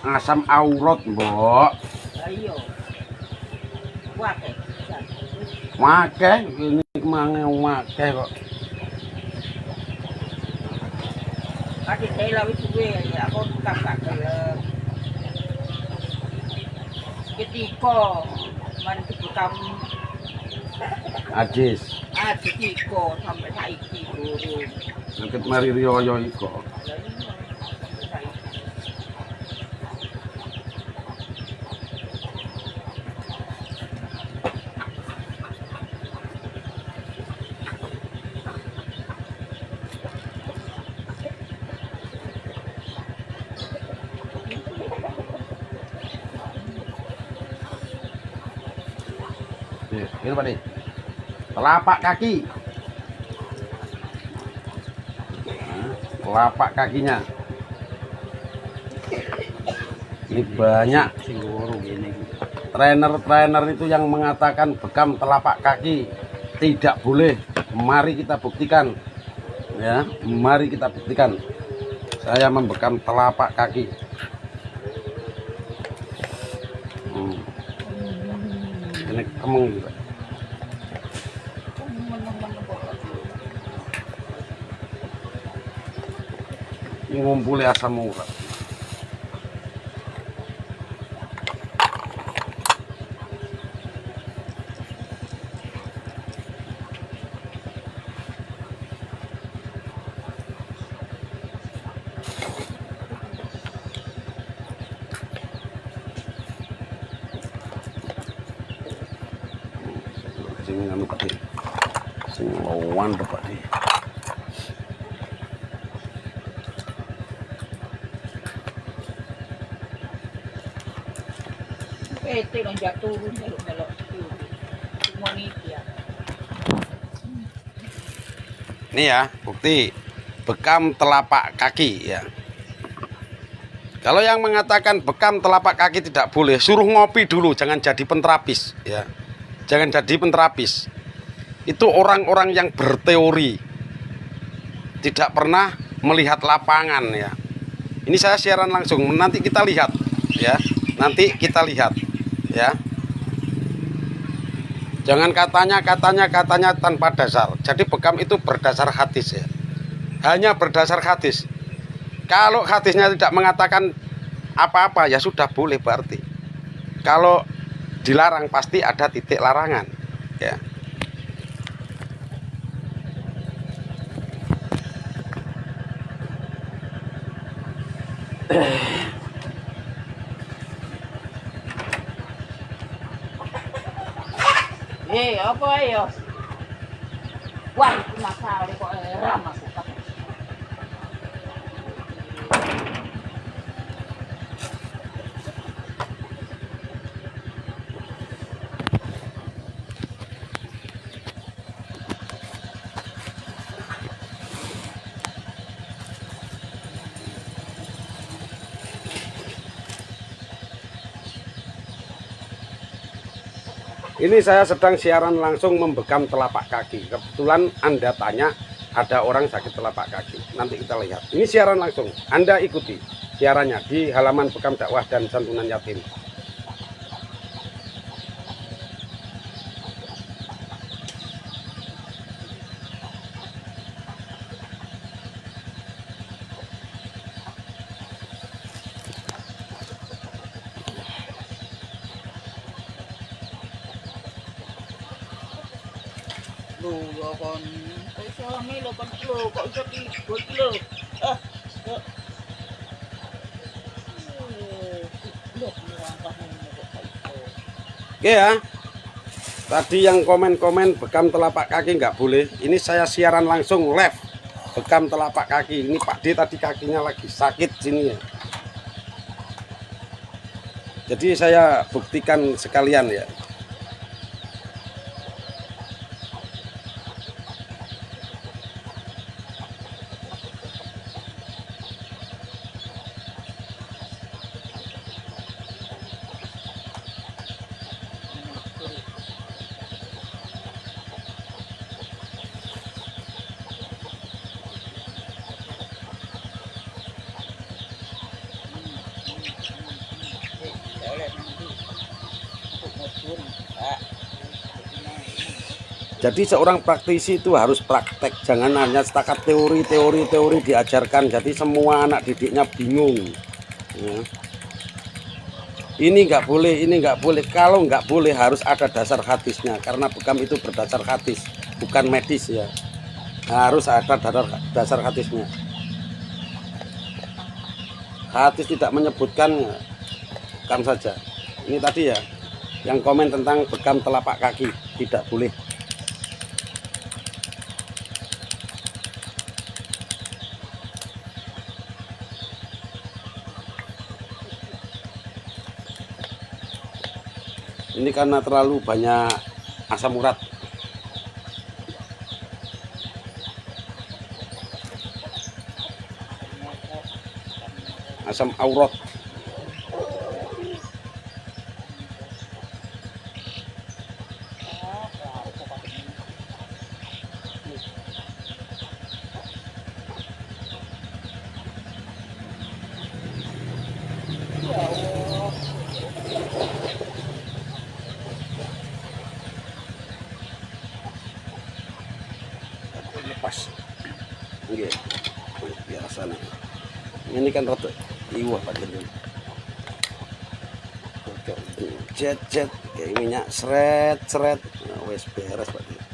Asam aurat, Mbok. Ayo. Wake. Wakeh ini mange wakeh kok. Ati saya wis duwe ya aku kakak gelem. Ketika mari bekam Ajis. ketika sampai saiki guru. Deket mari riyo iko. Ini Pak. Telapak kaki. Telapak kakinya. Ini banyak trainer-trainer itu yang mengatakan bekam telapak kaki tidak boleh. Mari kita buktikan. Ya, mari kita buktikan. Saya membekam telapak kaki. Ini kemeng juga. Ini ngumpuli asam urat. Sing anu Pak Di. Sing lawan Pak Di. PT lonjak turun melok-melok semua ya. Ini ya bukti bekam telapak kaki ya. Kalau yang mengatakan bekam telapak kaki tidak boleh, suruh ngopi dulu, jangan jadi penterapis ya. Jangan jadi penterapis. Itu orang-orang yang berteori, tidak pernah melihat lapangan ya. Ini saya siaran langsung, nanti kita lihat ya. Nanti kita lihat ya. Jangan katanya tanpa dasar. Jadi bekam itu berdasar hadis ya. Hanya berdasar hadis. Kalau hadisnya tidak mengatakan apa-apa ya sudah boleh berarti. Kalau dilarang pasti ada titik larangan ya. Apa ya? Wah, itu masalah kok ramah suka. Ini saya sedang siaran langsung membekam telapak kaki. Kebetulan Anda tanya ada orang sakit telapak kaki. Nanti kita lihat. Ini siaran langsung. Anda ikuti siarannya di halaman Bekam Dakwah dan Santunan Yatim. Lu kon suami lo kon lu kok iso dibuat lu. Oke ya. Tadi yang komen-komen bekam telapak kaki nggak boleh. Ini saya siaran langsung live bekam telapak kaki. Ini Pak D tadi kakinya lagi sakit sini ya. Jadi saya buktikan sekalian ya. Jadi seorang praktisi itu harus praktek, jangan hanya setakat teori diajarkan. Jadi semua anak didiknya bingung. Ya. Ini nggak boleh, ini nggak boleh. Kalau nggak boleh harus ada dasar hadisnya, karena bekam itu berdasar hadis, bukan medis ya. Harus ada dasar hadisnya. Hadis tidak menyebutkan, bekam saja. Ini tadi ya, yang komen tentang bekam telapak kaki tidak boleh. Ini karena terlalu banyak asam urat. Asam aurat. Lepas. Nggih. Biasa nih. Ini kan rada iwah Pak Gendul. Cet kayak minyak seret. Nah, wes beres Pak Gendul.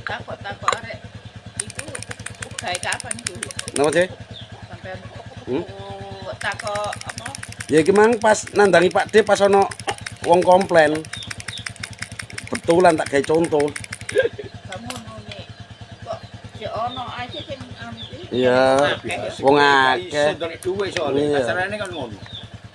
Takut arek itu kayak kapan itu Napa sih? sampai Hmm? takut apa Ya gimana pas nandangi Pak D pas ono wong komplain. Betulan tak kayak contoh. kamu nune kok si ono aja sing Iya, wong akeh. Dari duwe soalnya Iya. kasarane kan ngono.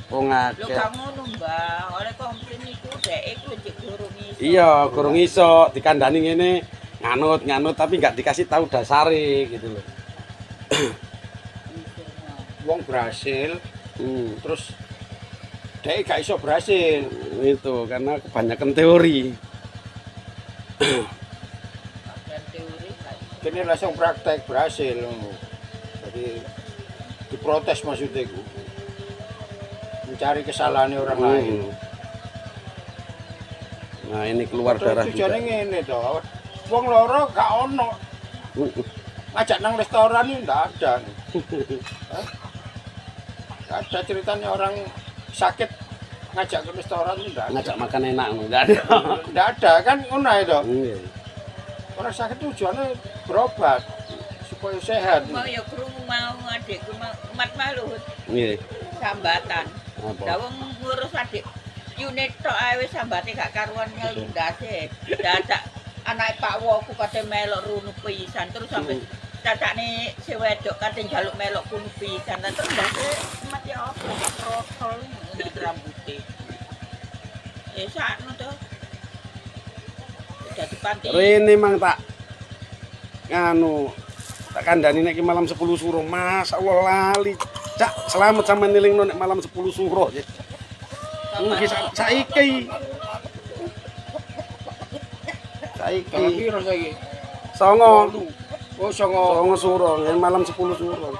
Wong lo akeh. kamu mbak oleh komplain itu dek itu cek durung iso Iya, kurang iso dikandani ngene nganut tapi nggak dikasih tahu dasare gitu loh. Wong berhasil Terus dhek gak iso berhasil. itu karena kebanyakan teori. dan teori kan Kene langsung praktek berhasil ngono. Jadi diprotes maksudnya iku. Mencari kesalahan orang lain. Nah, ini keluar darah juga. Tujuane ngene to. Wong loro gak ono. Ngajak nang restoran ini ndak ada. Hah? Nggak ada ceritanya orang sakit ngajak ke restoran ndak ada. Ngajak makan enak enggak ada. Ndak ada kan ngono itu. Iya. Orang sakit tujuannya berobat supaya sehat. mau ya krungu mau adikku mau umat maluhut Iya. sambatan Apa? dawang ngurus adik unit tok ae wis sambate gak karuan ngelundase dadak anak Pak Woku kate melok runu pisan terus sampe cacakne si wedok kate njaluk melok kuno pisan lan terus ndase mati apa gak protol ngene rambuté sakno to dadi panti Rene mang tak nganu tak kandani nek malam 10 suruh. Mas Allah lali. Cak, selamat sama nilingno nek malam 10 suruh. Nggih saiki. Saiki. Piro saiki? Songo. Oh, songo. Songo suruh, nggih malam 10 suruh.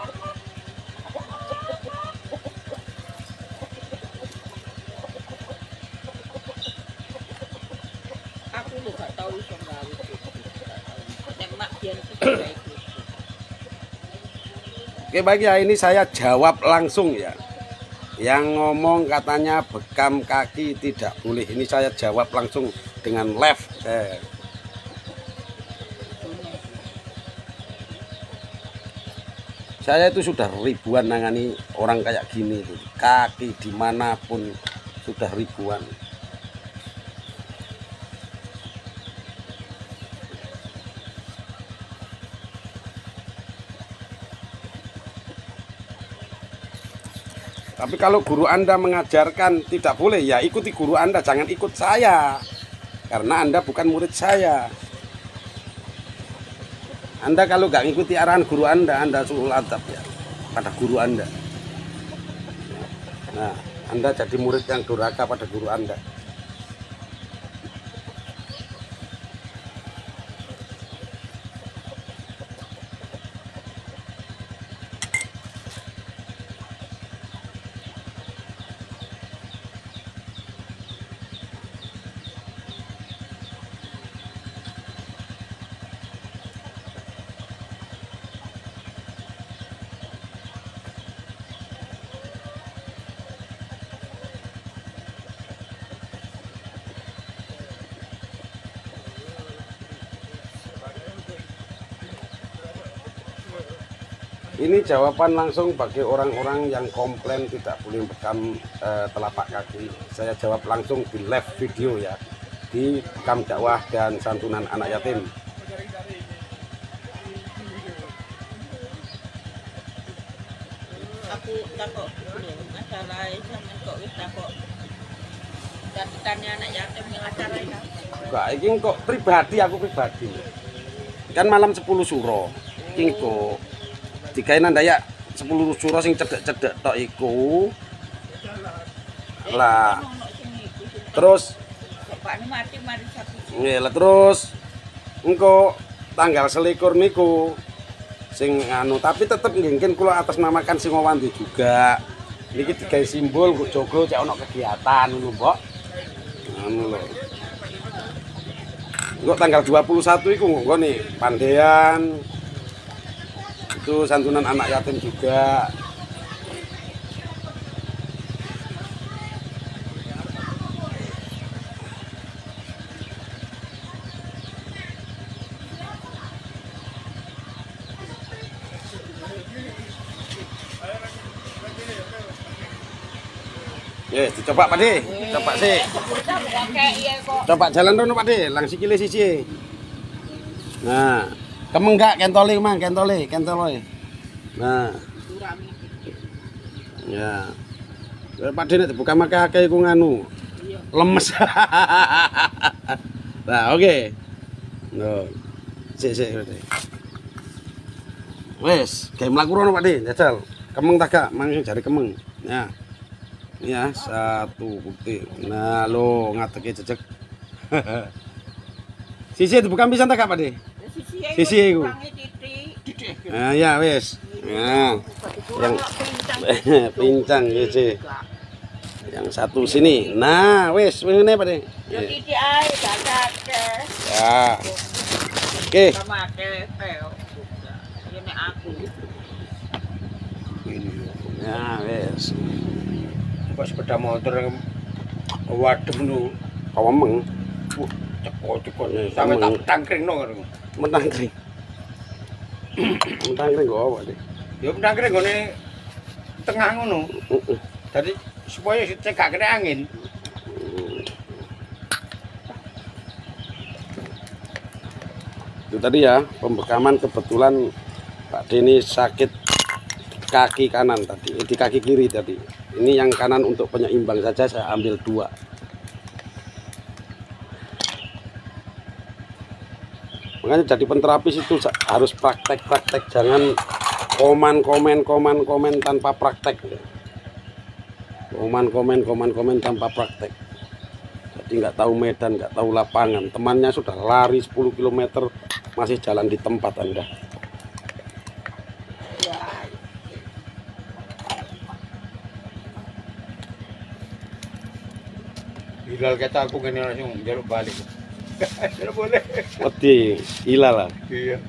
aku lu gak tau iso gawe nek mak biyen iki Oke baik ya, ini saya jawab langsung ya. Yang ngomong katanya bekam kaki tidak boleh. Ini saya jawab langsung dengan live. Saya itu sudah ribuan nangani orang kayak gini tuh. Kaki dimanapun sudah ribuan. Tapi kalau guru Anda mengajarkan tidak boleh, ya ikuti guru Anda, jangan ikut saya. Karena Anda bukan murid saya. Anda kalau nggak ngikuti arahan guru Anda suul adab ya pada guru Anda. Nah, Anda jadi murid yang durhaka pada guru Anda. Ini jawaban langsung bagi orang-orang yang komplain tidak boleh bekam telapak kaki. Saya jawab langsung di live video ya, di bekam dakwah dan santunan anak yatim. Aku takut lho, masalah sampean kok wis takut. Catatan anak yatim yang acara ini. Enggak, ini kok pribadi, aku pribadi. Kan malam 10 suro. Iki kok dikainan Dayak 10 suro sing cedek-cedek tok iku. Lah, terus Pak ini mati satu. nggih lah terus engko tanggal selikur niku sing anu, tapi tetep mungkin kula atas namakan sing Wandi juga. Niki digawe simbol kok jogo cek ono kegiatan ngono, Mbok. Anu lho. Engko tanggal 21 iku engko nih pandean. Itu santunan anak yatim juga. Yes, dicoba Pak De. Coba sih. Coba jalan rono Pak De, lang sikile siji. Nah, kemenggak kentole mang, kentole. Nah. Ya. Pak De nek dibuka akeh iku nganu. Lemes. Nah, oke. No. Sik Pak De. Wes, gawe mlaku rono Pak De, jajal. Kemeng tak gak? Mang sing jare kemeng. Ya. Ini ya, satu bukti. Nah, lo ngateke jejeg. Sisi dibuka pisan tak Pak De? Sisi iku. Nah, ya wis. Nah, yang pincang sisi. Yang satu sini. Nah, wis ngene Pak De. Ya titik ae dadak. Ya. Oke. Sama pel. Ini aku. Ya, wis. Kok sepeda motor wadem nu Kawemeng. ceko sampe tak tangkringno ngono. Mentangkring. Mentangkring kok apa De? Ya tangkring gone tengah ngono. Dadi supaya gak kena angin. Itu tadi ya, pembekaman kebetulan Pak Deni sakit kaki kanan tadi, di kaki kiri tadi. Ini yang kanan untuk penyeimbang saja saya ambil 2. Makanya jadi penterapis itu harus praktek-praktek, jangan komen tanpa praktek. Komen tanpa praktek. Jadi nggak tahu medan, nggak tahu lapangan. Temannya sudah lari 10 km masih jalan di tempat Anda. Hilal kata aku ngene langsung jaluk balik. Tidak boleh. Wedi, hilal lah. Iya.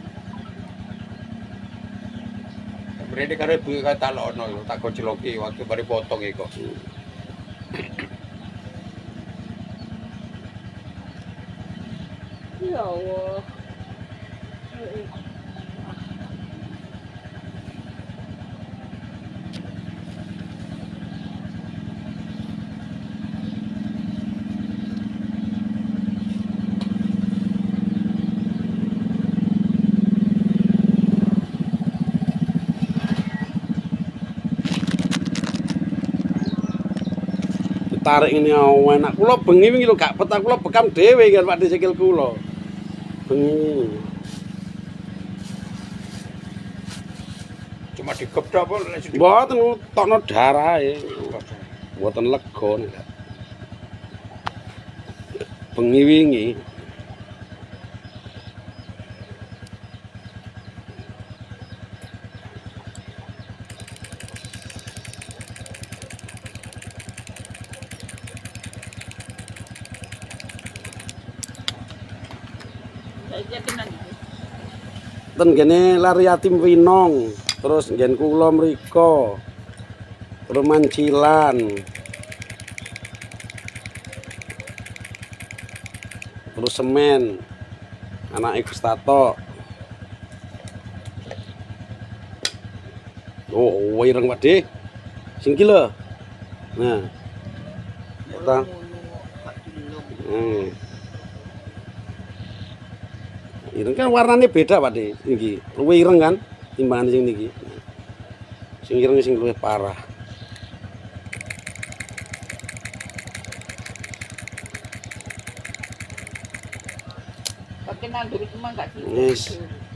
Mereka kare bu kata lono tak kociloki waktu bari potong iku. Ya Allah. Tarik ini enak. Kula bengi wingi lho gak petang, kula bekam dhewe kan Pak sikil kula. Bengi. Cuma digepdok apa Mboten tokno darahe. Mboten lega nek. Bengi wingi. Ten gene lari yatim Winong, terus nggen kula mriko. Terus Mancilan. Terus Semen. Anak Gus Tato. Oh, ireng Pak De. Sing ki lho. Nah. Ta. Ireng kan warnanya beda Pak De. Iki luwih ireng kan timbangan sing niki. Sing ireng sing luwih parah. Pakai nandur itu mah enggak sih. Wis.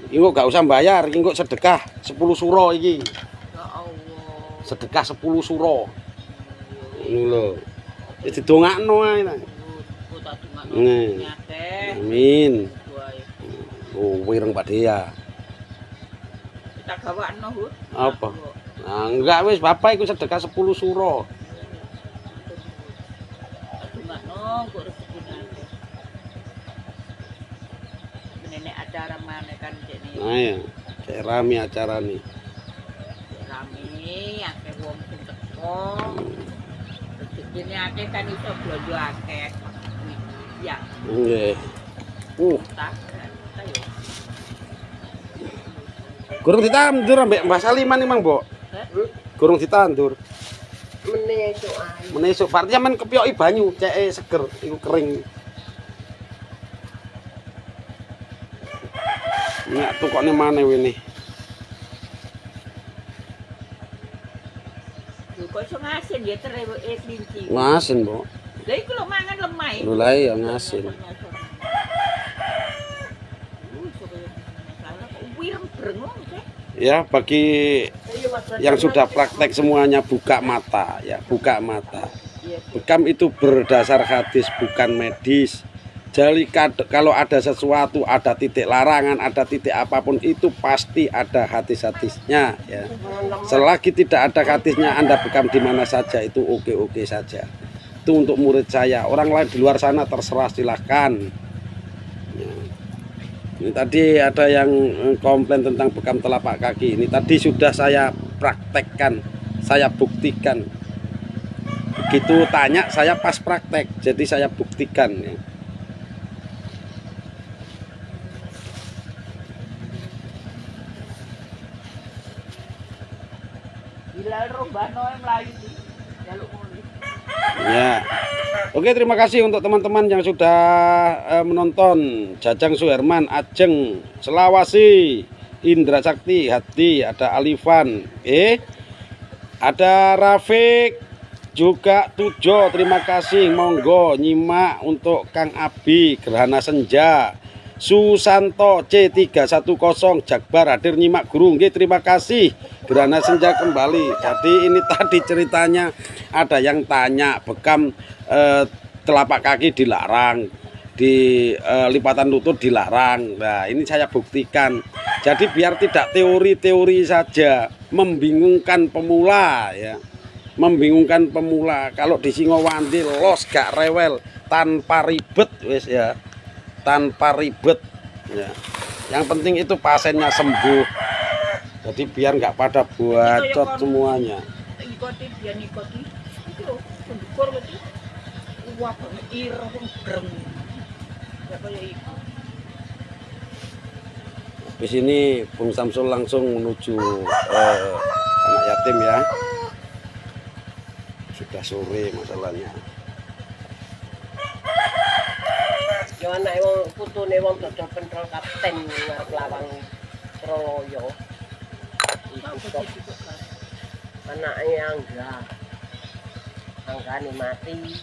Iki kok gak usah bayar, iki kok sedekah 10 suro iki. Ya Allah. Sedekah 10 suro. Ngono lho. Wis didongakno ae. Kok tak dongakno Nih. nyakeh. Amin. Wae. Oh, wireng Pak De ya. Kita gawakno, Hut. Apa? Nah, enggak wis Bapak iku sedekah 10 suro. Dongakno kok rezekine. Nenek acara mana kan cek nih. Nah ya, kayak rame acara nih. Rame, akeh wong sing teko. Rezekine akeh kan iso blonjo akeh. Ya, Nggih. tak. Ayo. Gurung ditandur ambek Mbah Saliman nih Mang, Mbok. Gurung ditandur. Menesuk ae. Menesuk berarti men kepioki banyu, ceke seger, iku kering. Nek tukokne maneh wene. Lho kok iso ngasin ya tereweke kelinci. Ngasin, Mbok. Lah iku lho mangan lemah. Lho lah ya ngasin. Wireng brengong teh. Ya, bagi yang sudah praktek semuanya buka mata ya, buka mata. Bekam itu berdasar hadis bukan medis. Jadi kalau ada sesuatu, ada titik larangan, ada titik apapun itu pasti ada hadis-hadisnya ya. Selagi tidak ada hadisnya Anda bekam di mana saja itu oke-oke saja. Itu untuk murid saya. Orang lain di luar sana terserah silahkan. Ya. Ini tadi ada yang komplain tentang bekam telapak kaki. Ini tadi sudah saya praktekkan, saya buktikan. Begitu tanya saya pas praktek, jadi saya buktikan. Ya. Bila rombano melayu jaluk muli. Ya. Oke, terima kasih untuk teman-teman yang sudah menonton. Jajang Suherman, Ajeng, Selawasi, Indra Sakti, Hati, ada Alifan, ada Rafiq, juga Tujo. Terima kasih. Monggo nyimak untuk Kang Abi, Gerhana Senja, Susanto C310, Jakbar hadir nyimak guru. Nggih, terima kasih. Gerhana Senja kembali. Jadi ini tadi ceritanya ada yang tanya bekam telapak kaki dilarang, di lipatan lutut dilarang. Nah, ini saya buktikan. Jadi biar tidak teori-teori saja, membingungkan pemula ya. Membingungkan pemula. Kalau di Singowandi los gak rewel tanpa ribet wis ya. Tanpa ribet ya. Yang penting itu pasiennya sembuh. Jadi biar nggak pada bacot semuanya. Nikoti dia nikoti. Itu sumber itu. Wah, ireng breng. Ya kayak itu. Di sini Bung Samsul langsung menuju anak yatim ya. Sudah sore masalahnya. Yo anak wong putune wong dodol pentrol kapten ngarep lawang Troloyo. Anaknya Anggane mati.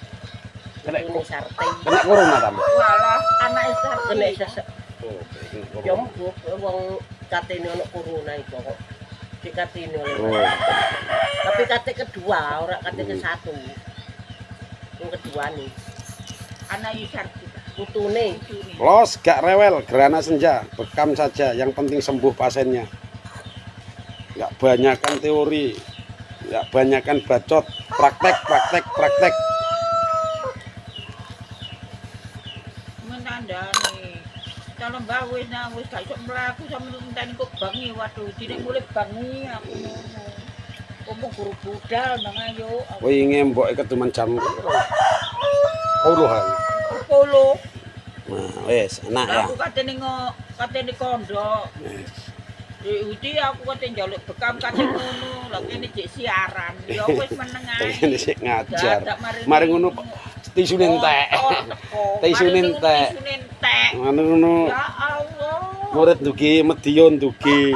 Ini Sarti. Kena corona tambah. Walah, anak Sarti. Kena sesek. Oh, Yo mbok wong katene ono corona iku kok. Dikatene oleh. oh. Tapi kate kedua, ora kate ke satu. Yang kedua nih, Anak Sarti. putune. Los gak rewel, Gerhana Senja, bekam saja. Yang penting sembuh pasiennya. Gak banyakan teori, gak banyakan bacot, praktek. Mentandani. Kalau mbak wis gak iso mlaku sampe mentani kok bangi. Waduh, dine mulai bangi aku ngono. Ngomong guru budal nang ayo. Kowe ngembok keduman jam puluhan. Polo. Nah, wes enak ya. Aku katene katene kondo. Wes. Uti aku kate njaluk bekam kate ngono, lha kene cek siaran. Ya wis meneng ae. Pengen sik ngajar. Dadak Mari ngono tisune entek. Tisune entek. Tisune entek. Ngono Ya Allah. murid ndugi Medion ndugi.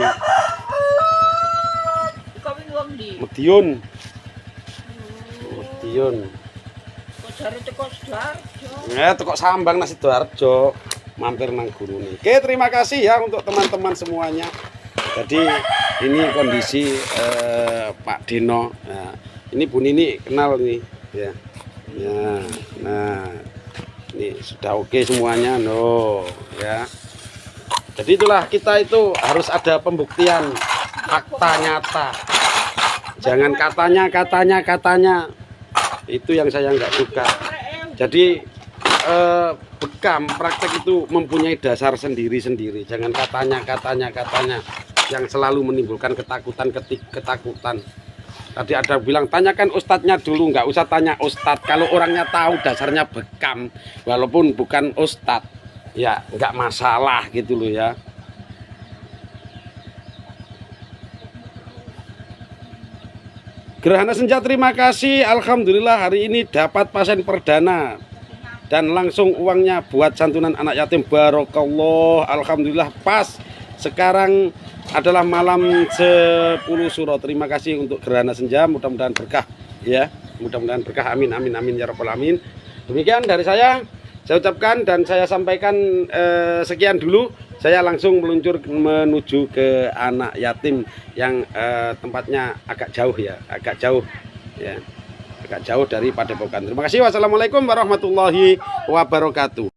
Kok wingi wong ndi? Medion. Medion. Kok jare teko Sidoarjo. Ya teko Sambang nang Sidoarjo. Mampir nang gurune. Oke, terima kasih ya untuk teman-teman semuanya. Jadi ini kondisi Pak Dino. Nah, ini Bu Nini kenal nih, ya. Ya, nah, ini sudah oke semuanya, no, ya. Jadi itulah kita itu harus ada pembuktian fakta nyata. Jangan katanya. Itu yang saya nggak suka. Jadi bekam praktek itu mempunyai dasar sendiri-sendiri. Jangan katanya yang selalu menimbulkan ketakutan. Tadi ada bilang tanyakan ustadznya dulu, nggak usah tanya ustadz. Kalau orangnya tahu dasarnya bekam, walaupun bukan ustadz, ya nggak masalah gitu loh ya. Gerhana Senja, terima kasih. Alhamdulillah hari ini dapat pasien perdana dan langsung uangnya buat santunan anak yatim. Barokallah. Alhamdulillah pas. Sekarang adalah malam 10 suro. Terima kasih untuk Gerhana Senja, mudah-mudahan berkah ya. Mudah-mudahan berkah. Amin amin amin ya rabbal alamin. Demikian dari saya ucapkan dan saya sampaikan sekian dulu. Saya langsung meluncur menuju ke anak yatim yang tempatnya agak jauh ya, agak jauh dari Padepokan. Terima kasih. Wassalamualaikum warahmatullahi wabarakatuh.